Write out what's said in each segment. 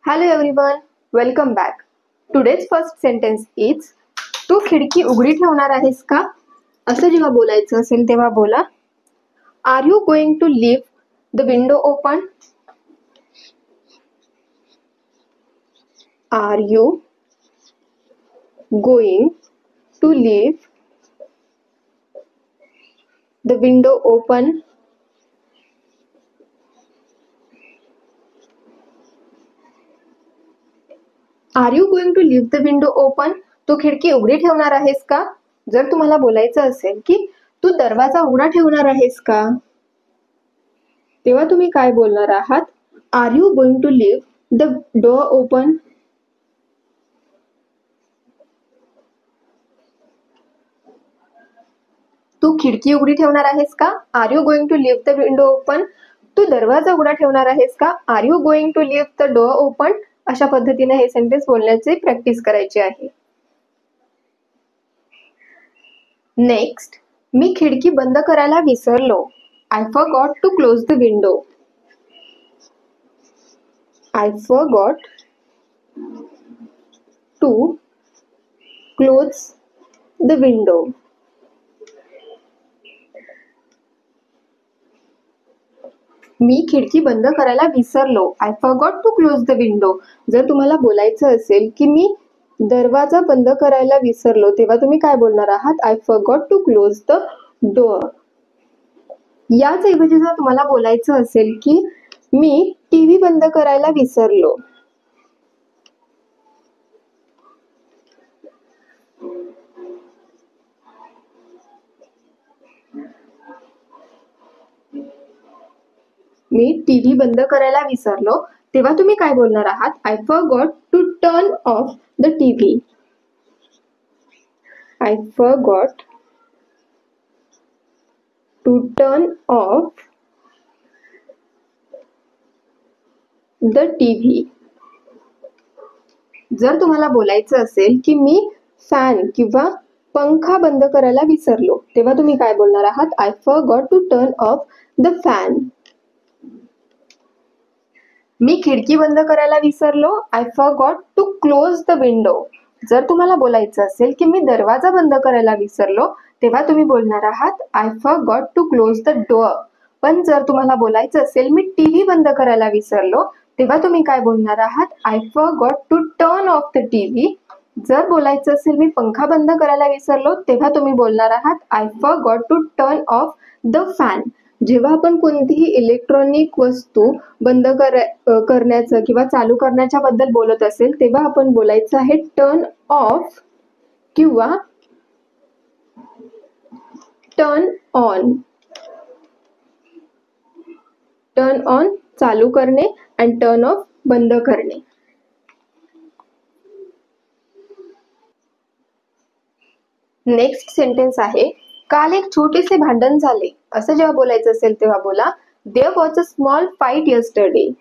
Hello everyone, welcome back. Today's first sentence is तू खिडकी उघडी ठेवणार आहेस का? असं जेव्हा बोलायचं असेल तेव्हा बोला Are you going to leave the window open? Are you going to leave the window open? Are you going to leave the window open? तू खिडकी उघडी ठेवणार आहेस का? जर तुम्हाला बोलायचं असेल की तू दरवाजा उघडा ठेवणार आहेस का, तेव्हा तुम्ही काय बोलणार आहात? Are you going to leave the door open? तू खिडकी उघडी ठेवणार आहेस का? Are you going to leave the window open? तू दरवाजा उघडा ठेवणार आहेस का? Are you going to leave the door open? अशा पद्धतीने हे सेंटेन्स बोलण्याची प्रॅक्टिस करायची आहे. नेक्स्ट, मी खिडकी बंद करायला विसरलो. I forgot to close the window. I forgot to close the window. मी खिडकी बंद करायला विसरलो. I forgot to close the window. जर तुम्हाला बोलायचं असेल की मी दरवाजा बंद करायला विसरलो, तेव्हा तुम्ही काय बोलणार आहात? I forgot to close the door. याच ऐवजी जर तुम्हाला बोलायचं असेल की मी टीव्ही बंद करायला विसरलो, मी टीव्ही बंद करायला विसरलो, तेव्हा तुम्ही काय बोलणार आहात? I forgot to turn off the TV. I forgot to turn off the TV. जर तुम्हाला बोलायचं असेल की मी फॅन किंवा पंखा बंद करायला विसरलो, तेव्हा तुम्ही काय बोलणार आहात? I forgot to turn off the fan. मी खिडकी बंद करायला विसरलो. I forgot to close the window. जर तुम्हाला बोलायचं असेल की मी दरवाजा बंद करायला विसरलो, तेव्हा तुम्ही बोलणार आहात I forgot to close the door. पण जर तुम्हाला बोलायचं असेल मी टीव्ही बंद करायला विसरलो, तेव्हा तुम्ही काय बोलणार आहात? I forgot to turn off the TV. जर बोलायचं असेल मी पंखा बंद करायला विसरलो, तेव्हा तुम्ही बोलणार आहात I forgot to turn off the fan. जेव्हा आपण कोणतीही इलेक्ट्रॉनिक वस्तू बंद करण्याचं किंवा चालू करण्याच्या बद्दल बोलत असेल, तेव्हा आपण बोलायचं आहे टर्न ऑफ किंवा टर्न ऑन. टर्न ऑन चालू करणे आणि टर्न ऑफ बंद करणे. नेक्स्ट सेंटेन्स आहे काल एक छोटेसे भांडण झाले. असं जेव्हा बोलायचं असेल तेव्हा बोला There was a small fight yesterday.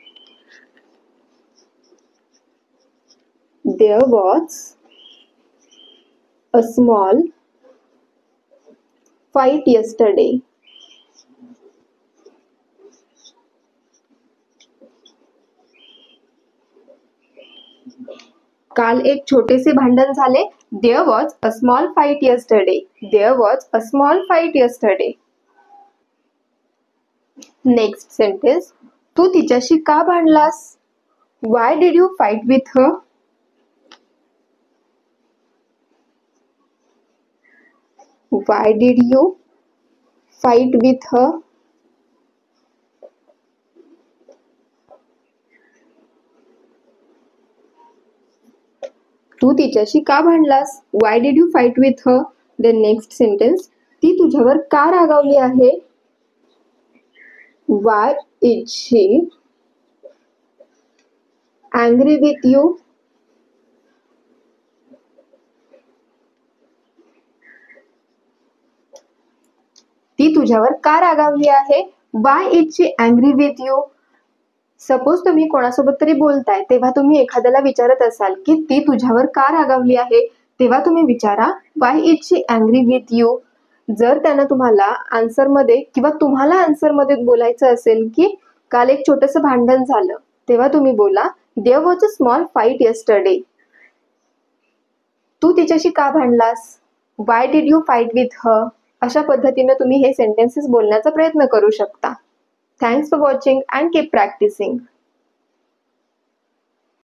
There was a small fight yesterday. काल एक छोटेसे भांडण झाले. There was a small fight yesterday. There was a small fight yesterday. Next sentence, तू तिच्याशी का भांडलास? Why did you fight with her? Why did you fight with her? तू तिच्याशी का भांडलास? Why did you fight with her? The next sentence, ती तुझ्यावर का रागावली आहे? Why is she angry with you? ती तुझ्यावर का रागावली आहे? Why is she angry with you? Suppose तुम्ही कोणासोबत तरी बोलताय, तेव्हा तुम्ही एखाद्याला विचारत असाल की ती तुझ्यावर का रागावली आहे, तेव्हा तुम्ही विचारा Why is she angry with you? जर त्यानं तुम्हाला आन्सर मध्ये किंवा तुम्हाला आन्सर मध्ये बोलायचं असेल की काल एक छोटंसं भांडण झालं, तेव्हा तुम्ही बोला there was a small fight yesterday. तू तिच्याशी का भांडलास? Why did you fight with her? अशा पद्धतीने तुम्ही हे सेंटेन्सेस बोलण्याचा प्रयत्न करू शकता. Thanks for watching and keep practising.